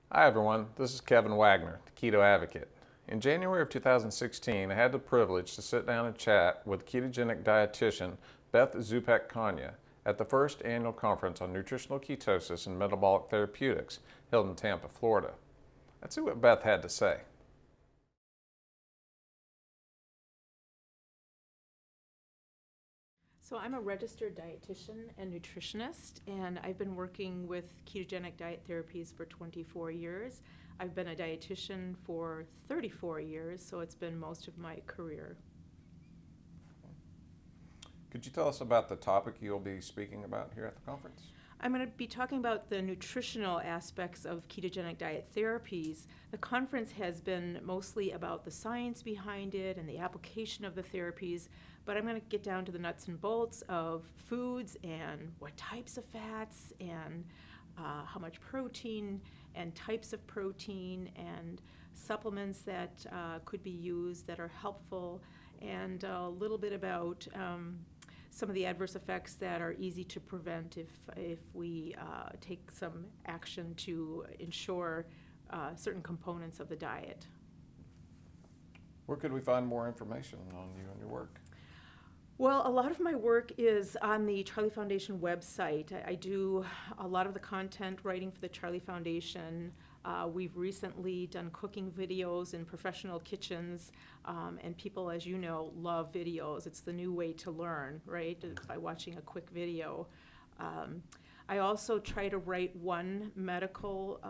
Hi everyone, this is Kevin Wagner, the Keto Advocate. In January of 2016, I had the privilege to sit down and chat with ketogenic dietitian Beth Zupec-Kania at the first annual conference on nutritional ketosis and metabolic therapeutics held in Tampa, Florida. Let's see what Beth had to say. So I'm a registered dietitian and nutritionist, and I've been working with ketogenic diet therapies for 24 years. I've been a dietitian for 34 years, so it's been most of my career. Could you tell us about the topic you'll be speaking about here at the conference? I'm going to be talking about the nutritional aspects of ketogenic diet therapies. The conference has been mostly about the science behind it and the application of the therapies, but I'm going to get down to the nuts and bolts of foods and what types of fats and how much protein and types of protein and supplements that could be used that are helpful, and a little bit about some of the adverse effects that are easy to prevent if we take some action to ensure certain components of the diet. Where could we find more information on you and your work? Well, a lot of my work is on the Charlie Foundation website. I do a lot of the content writing for the Charlie Foundation. We've recently done cooking videos in professional kitchens, and people, as you know, love videos. It's the new way to learn, right? By watching a quick video. I also try to write one medical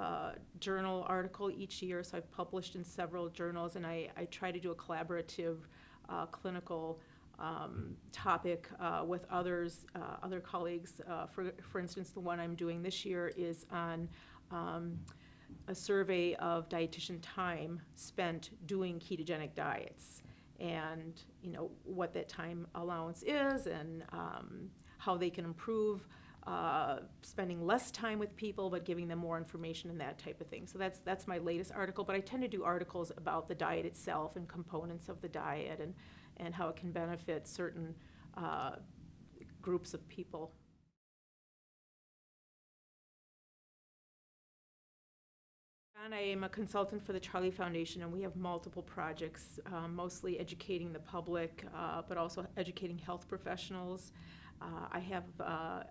journal article each year, so I've published in several journals, and I try to do a collaborative clinical topic with other colleagues. For instance, the one I'm doing this year is on a survey of dietitian time spent doing ketogenic diets, and what that time allowance is, and how they can improve spending less time with people but giving them more information and that type of thing. So that's my latest article, but I tend to do articles about the diet itself and components of the diet and how it can benefit certain groups of people. And I am a consultant for the Charlie Foundation, and we have multiple projects, mostly educating the public, but also educating health professionals. I have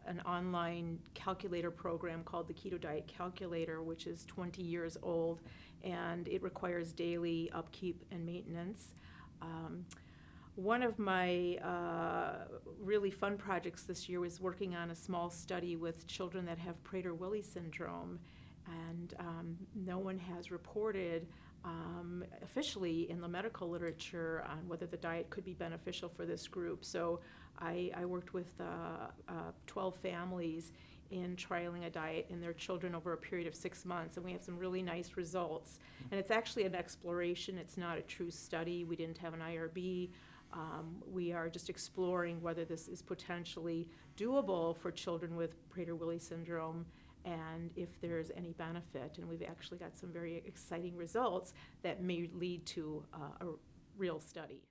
an online calculator program called the Keto Diet Calculator, which is 20 years old, and it requires daily upkeep and maintenance. One of my really fun projects this year was working on a small study with children that have Prader-Willi syndrome, and no one has reported officially in the medical literature on whether the diet could be beneficial for this group. So I worked with 12 families in trialing a diet in their children over a period of 6 months, and we have some really nice results. And it's actually an exploration. It's not a true study. We didn't have an IRB. We are just exploring whether this is potentially doable for children with Prader-Willi syndrome and if there's any benefit. And we've actually got some very exciting results that may lead to a real study.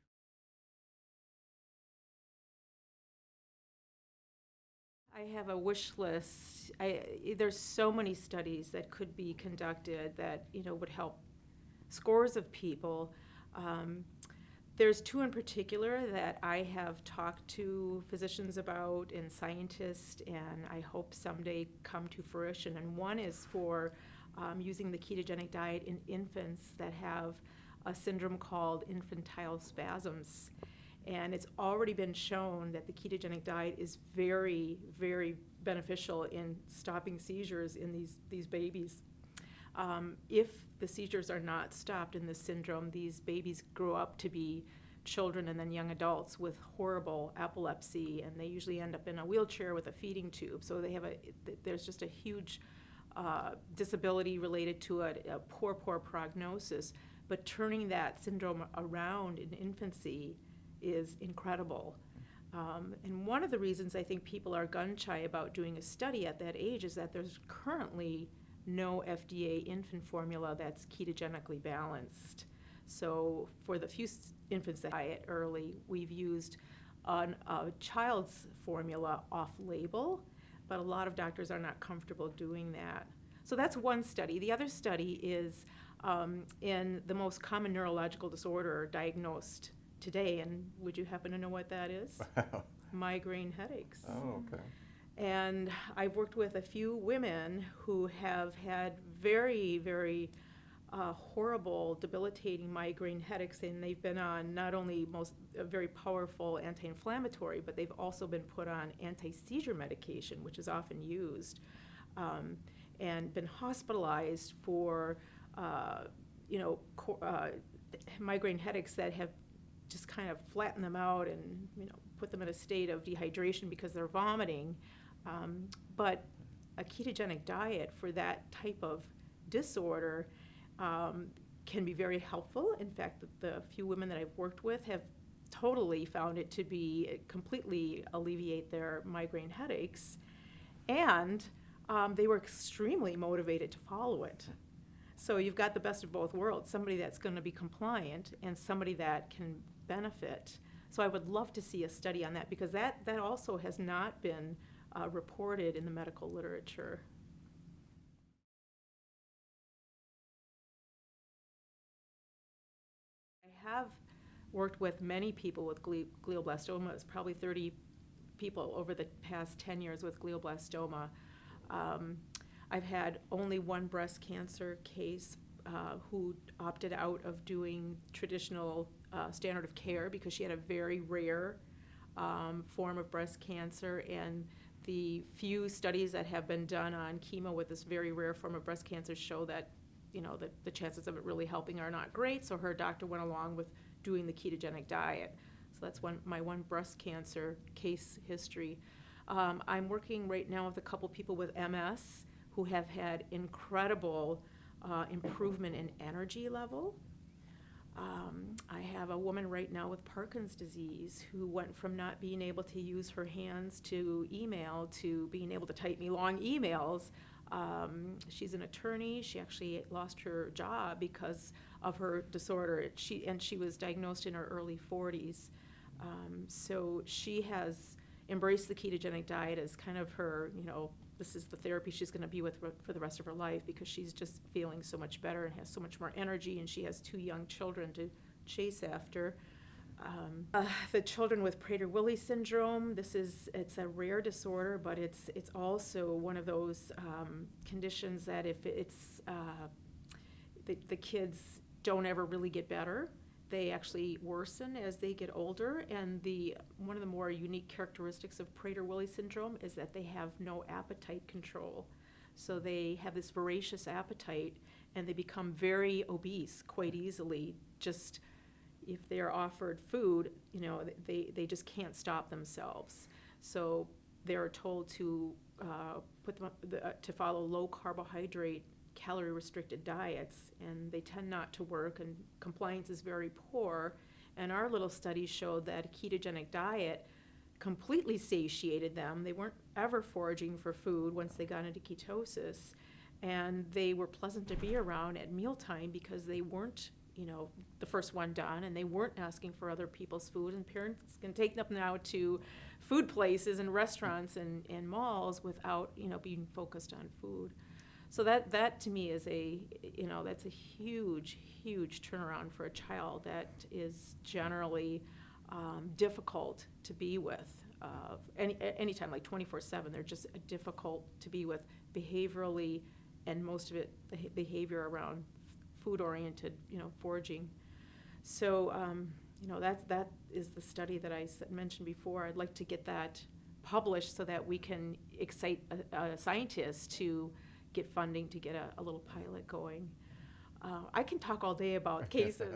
I have a wish list. There's so many studies that could be conducted that would help scores of people. There's two in particular that I have talked to physicians about and scientists, and I hope someday come to fruition. And one is for using the ketogenic diet in infants that have a syndrome called infantile spasms. And it's already been shown that the ketogenic diet is very, very beneficial in stopping seizures in these babies. If the seizures are not stopped in this syndrome, these babies grow up to be children and then young adults with horrible epilepsy, and they usually end up in a wheelchair with a feeding tube. So there's just a huge disability related to a poor prognosis. But turning that syndrome around in infancy is incredible. And one of the reasons I think people are gun-shy about doing a study at that age is that there's currently no FDA infant formula that's ketogenically balanced. So for the few infants that diet early, we've used a child's formula off-label, but a lot of doctors are not comfortable doing that. So that's one study. The other study is in the most common neurological disorder diagnosed today, and would you happen to know what that is? Migraine headaches. Oh, okay. And I've worked with a few women who have had very, very horrible, debilitating migraine headaches, and they've been on not only very powerful anti-inflammatory, but they've also been put on anti-seizure medication, which is often used, and been hospitalized for, migraine headaches that have just kind of flattened them out and, put them in a state of dehydration because they're vomiting. But a ketogenic diet for that type of disorder can be very helpful. In fact, the few women that I've worked with have totally found it to be completely alleviate their migraine headaches, and they were extremely motivated to follow it. So you've got the best of both worlds, somebody that's going to be compliant and somebody that can benefit. So I would love to see a study on that, because that also has not been reported in the medical literature. I have worked with many people with glioblastoma. It's probably 30 people over the past 10 years with glioblastoma. I've had only one breast cancer case who opted out of doing traditional standard of care because she had a very rare form of breast cancer, and the few studies that have been done on chemo with this very rare form of breast cancer show that the chances of it really helping are not great, so her doctor went along with doing the ketogenic diet. So that's my one breast cancer case history. I'm working right now with a couple people with MS who have had incredible improvement in energy level. I have a woman right now with Parkinson's disease who went from not being able to use her hands to email to being able to type me long emails. She's an attorney. She actually lost her job because of her disorder. She was diagnosed in her early 40s. So she has embraced the ketogenic diet as kind of her, this is the therapy she's going to be with for the rest of her life, because she's just feeling so much better and has so much more energy, and she has 2 young children to chase after. The children with Prader-Willi syndrome, it's a rare disorder, but it's also one of those conditions that if it's the kids don't ever really get better. They actually worsen as they get older, and one of the more unique characteristics of Prader-Willi syndrome is that they have no appetite control. So they have this voracious appetite, and they become very obese quite easily. Just if they're offered food, they just can't stop themselves. So they're told to to follow low carbohydrate, calorie restricted diets, and they tend not to work, and compliance is very poor. And our little study showed that a ketogenic diet completely satiated them. They weren't ever foraging for food once they got into ketosis, and they were pleasant to be around at mealtime because they weren't the first one done, and they weren't asking for other people's food, and parents can take them now to food places and restaurants and malls without being focused on food. So that to me is that's a huge turnaround for a child that is generally difficult to be with. Anytime, like 24/7, they're just difficult to be with behaviorally, and most of it behavior around food-oriented, foraging. So that is the study that I mentioned before. I'd like to get that published so that we can excite scientists to get funding to get a little pilot going. I can talk all day about cases.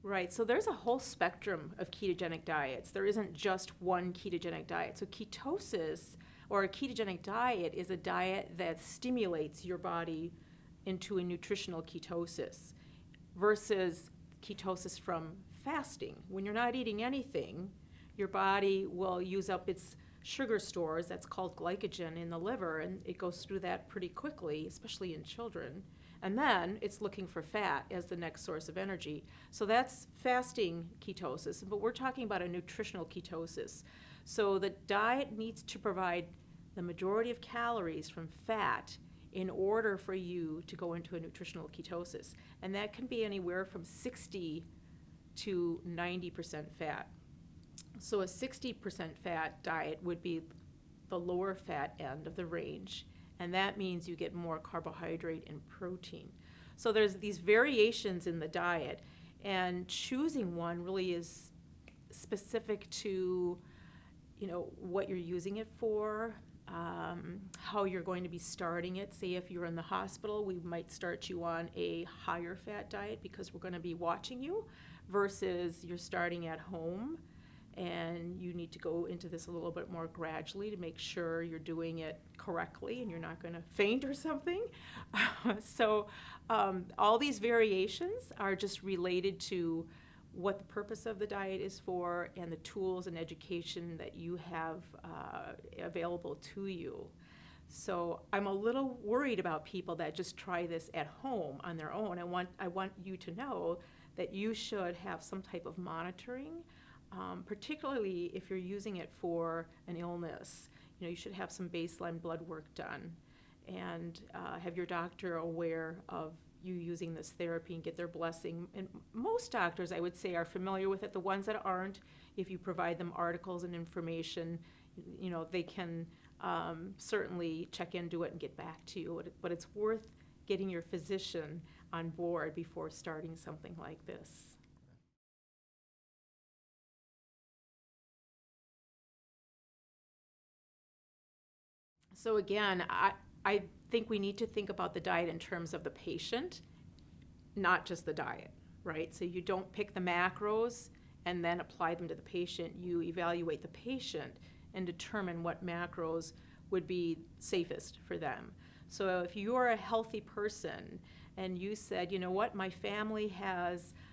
Right, so there's a whole spectrum of ketogenic diets. There isn't just one ketogenic diet. So ketosis, or a ketogenic diet, is a diet that stimulates your body into a nutritional ketosis versus ketosis from fasting. When you're not eating anything, your body will use up its sugar stores, that's called glycogen, in the liver, and it goes through that pretty quickly, especially in children. And then it's looking for fat as the next source of energy. So that's fasting ketosis, but we're talking about a nutritional ketosis. So the diet needs to provide the majority of calories from fat in order for you to go into a nutritional ketosis. And that can be anywhere from 60 to 90% fat. So a 60% fat diet would be the lower fat end of the range, and that means you get more carbohydrate and protein. So there's these variations in the diet, and choosing one really is specific to, what you're using it for, how you're going to be starting it. Say if you're in the hospital, we might start you on a higher fat diet because we're going to be watching you, versus you're starting at home and you need to go into this a little bit more gradually to make sure you're doing it correctly and you're not going to faint or something. So all these variations are just related to what the purpose of the diet is for and the tools and education that you have available to you. So I'm a little worried about people that just try this at home on their own. I want you to know that you should have some type of monitoring, particularly if you're using it for an illness. You should have some baseline blood work done and have your doctor aware of you using this therapy and get their blessing. And most doctors, I would say, are familiar with it. The ones that aren't, if you provide them articles and information, they can certainly check into it and get back to you. But it's worth getting your physician on board before starting something like this. So again, I think we need to think about the diet in terms of the patient, not just the diet, right? So you don't pick the macros and then apply them to the patient. You evaluate the patient and determine what macros would be safest for them. So if you're a healthy person and you said, my family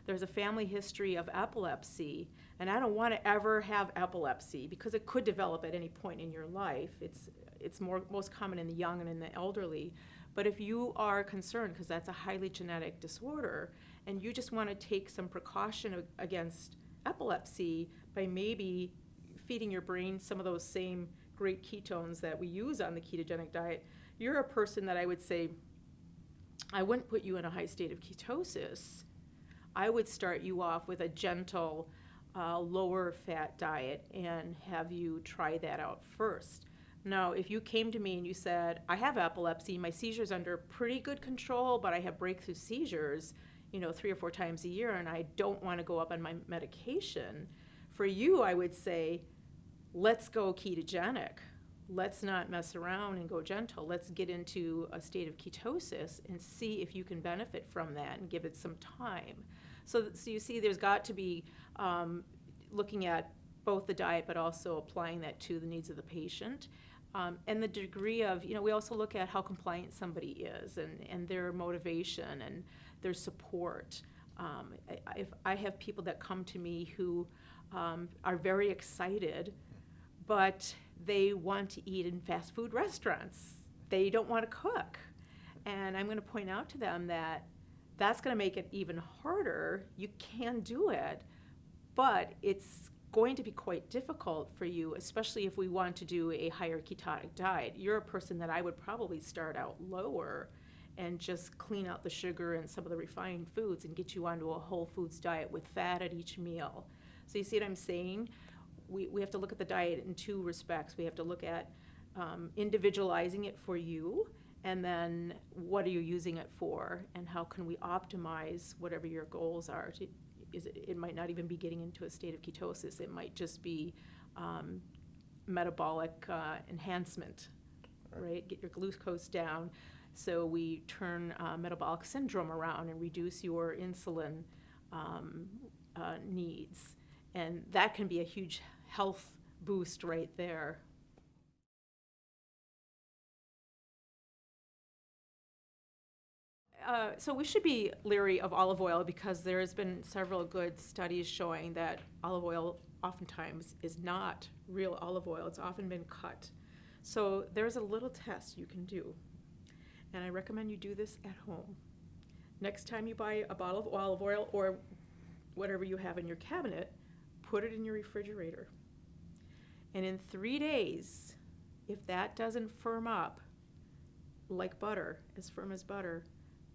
there's a family history of epilepsy, and I don't want to ever have epilepsy because it could develop at any point in your life. It's most common in the young and in the elderly. But if you are concerned, because that's a highly genetic disorder, and you just want to take some precaution against epilepsy by maybe feeding your brain some of those same great ketones that we use on the ketogenic diet, you're a person that I would say, I wouldn't put you in a high state of ketosis. I would start you off with a gentle, lower fat diet and have you try that out first. Now, if you came to me and you said, I have epilepsy, my seizures under pretty good control, but I have breakthrough seizures, 3 or 4 times a year, and I don't want to go up on my medication, for you, I would say, let's go ketogenic. Let's not mess around and go gentle. Let's get into a state of ketosis and see if you can benefit from that and give it some time. So you see, there's got to be looking at both the diet, but also applying that to the needs of the patient. And the degree of, we also look at how compliant somebody is and their motivation and their support. If I have people that come to me who are very excited, but they want to eat in fast food restaurants. They don't want to cook. And I'm going to point out to them that that's going to make it even harder. You can do it, but it's going to be quite difficult for you, especially if we want to do a higher ketogenic diet. You're a person that I would probably start out lower and just clean out the sugar and some of the refined foods and get you onto a whole foods diet with fat at each meal. So you see what I'm saying? We have to look at the diet in 2 respects. We have to look at individualizing it for you, and then what are you using it for, and how can we optimize whatever your goals are. It might not even be getting into a state of ketosis. It might just be metabolic enhancement, right? Get your glucose down. So we turn metabolic syndrome around and reduce your insulin needs. And that can be a huge health boost right there. So we should be leery of olive oil because there has been several good studies showing that olive oil oftentimes is not real olive oil. It's often been cut. So there's a little test you can do. And I recommend you do this at home. Next time you buy a bottle of olive oil or whatever you have in your cabinet, put it in your refrigerator And in 3 days, if that doesn't firm up like butter, as firm as butter,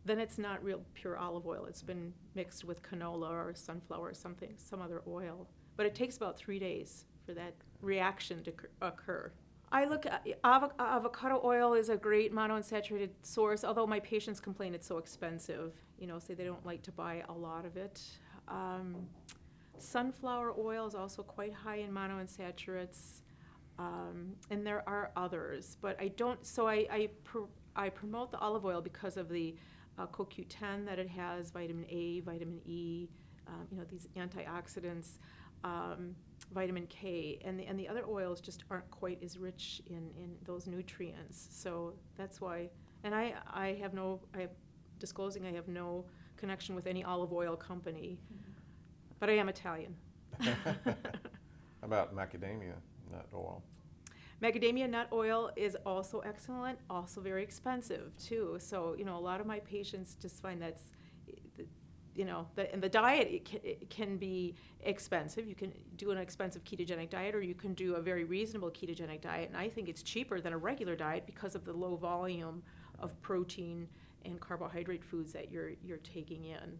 then it's not real pure olive oil. It's been mixed with canola or sunflower or something, some other oil. But it takes about 3 days for that reaction to occur. I look at avocado oil is a great monounsaturated source, although my patients complain it's so expensive, say they don't like to buy a lot of it. Sunflower oil is also quite high in monounsaturates, and there are others, but I don't, so I promote the olive oil because of the CoQ10 that it has, vitamin A, vitamin E, these antioxidants, vitamin K, and the other oils just aren't quite as rich in those nutrients. So that's why, and I have no connection with any olive oil company, but I am Italian. How about macadamia nut oil? Macadamia nut oil is also excellent, also very expensive too. So, a lot of my patients just find that's, and the diet, it can be expensive. You can do an expensive ketogenic diet, or you can do a very reasonable ketogenic diet. And I think it's cheaper than a regular diet because of the low volume of protein and carbohydrate foods that you're taking in.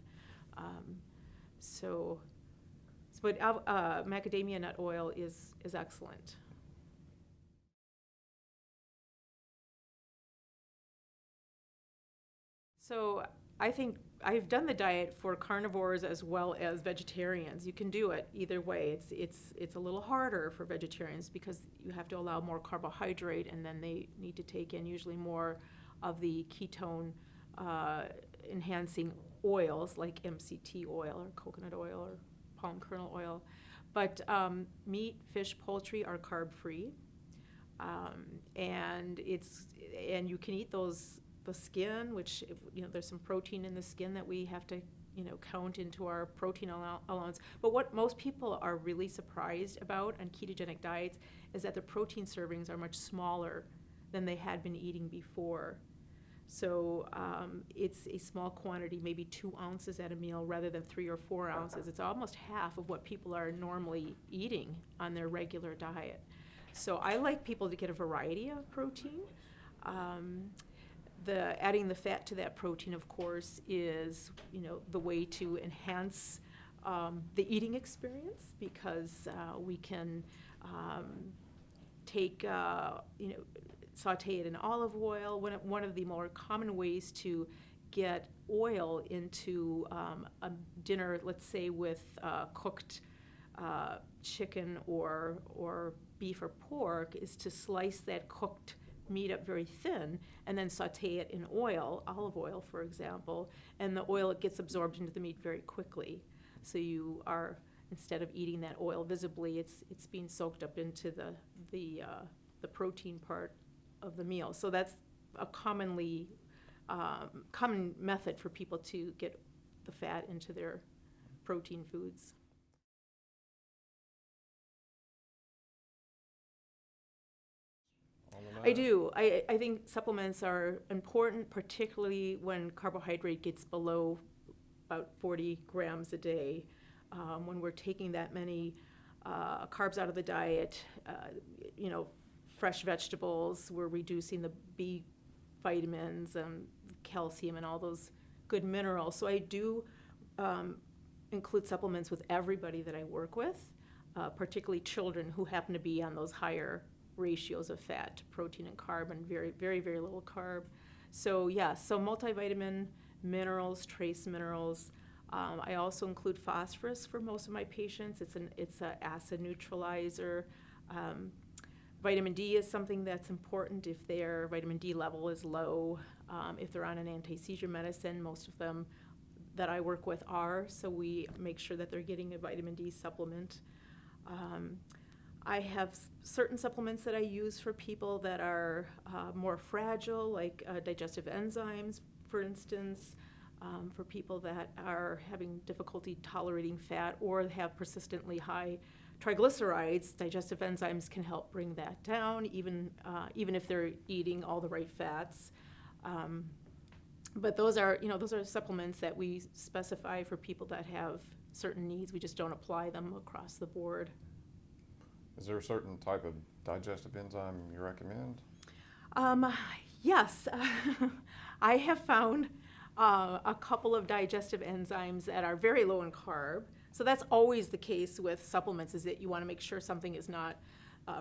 But macadamia nut oil is excellent. So I think I've done the diet for carnivores as well as vegetarians. You can do it either way. It's a little harder for vegetarians because you have to allow more carbohydrate, and then they need to take in usually more of the ketone enhancing oils like MCT oil or coconut oil or palm kernel oil. But meat, fish, poultry are carb-free, and you can eat the skin, which, there's some protein in the skin that we have to, count into our protein allowance. But what most people are really surprised about on ketogenic diets is that the protein servings are much smaller than they had been eating before. So it's a small quantity, maybe 2 ounces at a meal rather than 3 or 4 ounces. It's almost half of what people are normally eating on their regular diet. So I like people to get a variety of protein. Adding the fat to that protein, of course, is the way to enhance the eating experience, because we can take saute it in olive oil. One of the more common ways to get oil into a dinner, let's say with cooked chicken or beef or pork, is to slice that cooked meat up very thin and then saute it in oil, olive oil for example, and the oil, it gets absorbed into the meat very quickly. So you are, instead of eating that oil visibly, it's being soaked up into the protein part of the meal. So that's a common method for people to get the fat into their protein foods. I do. I think supplements are important, particularly when carbohydrate gets below about 40 grams a day. When we're taking that many carbs out of the diet, fresh vegetables, we're reducing the B vitamins and calcium and all those good minerals. So I do include supplements with everybody that I work with, particularly children who happen to be on those higher ratios of fat to protein and carb, and very, very, very little carb. So so multivitamin, minerals, trace minerals. I also include phosphorus for most of my patients. It's an acid neutralizer. Vitamin D is something that's important if their vitamin D level is low. If they're on an anti-seizure medicine, most of them that I work with are, so we make sure that they're getting a vitamin D supplement. I have certain supplements that I use for people that are more fragile, like digestive enzymes, for instance, for people that are having difficulty tolerating fat or have persistently high triglycerides. Digestive enzymes can help bring that down, even if they're eating all the right fats. But those are supplements that we specify for people that have certain needs. We just don't apply them across the board. Is there a certain type of digestive enzyme you recommend? Yes, I have found a couple of digestive enzymes that are very low in carb. So that's always the case with supplements, is that you want to make sure something is not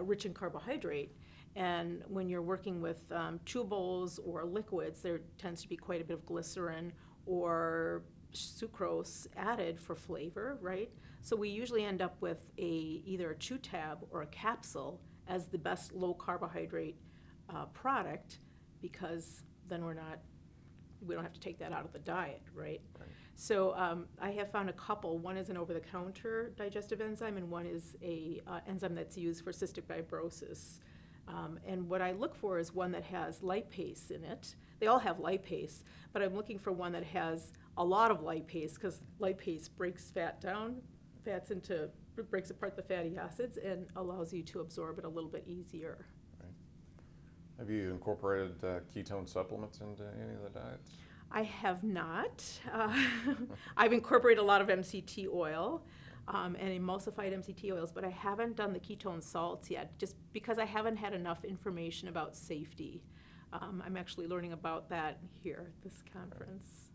rich in carbohydrate. And when you're working with chewables or liquids, there tends to be quite a bit of glycerin or sucrose added for flavor, right? So we usually end up with either a chew tab or a capsule as the best low carbohydrate product, because then we don't have to take that out of the diet, right? Right. So I have found a couple. One is an over-the-counter digestive enzyme, and one is a enzyme that's used for cystic fibrosis. And what I look for is one that has lipase in it. They all have lipase, but I'm looking for one that has a lot of lipase, because lipase breaks fat down, breaks apart the fatty acids and allows you to absorb it a little bit easier. Have you incorporated ketone supplements into any of the diets? I have not. I've incorporated a lot of MCT oil and emulsified MCT oils, but I haven't done the ketone salts yet, just because I haven't had enough information about safety. I'm actually learning about that here at this conference.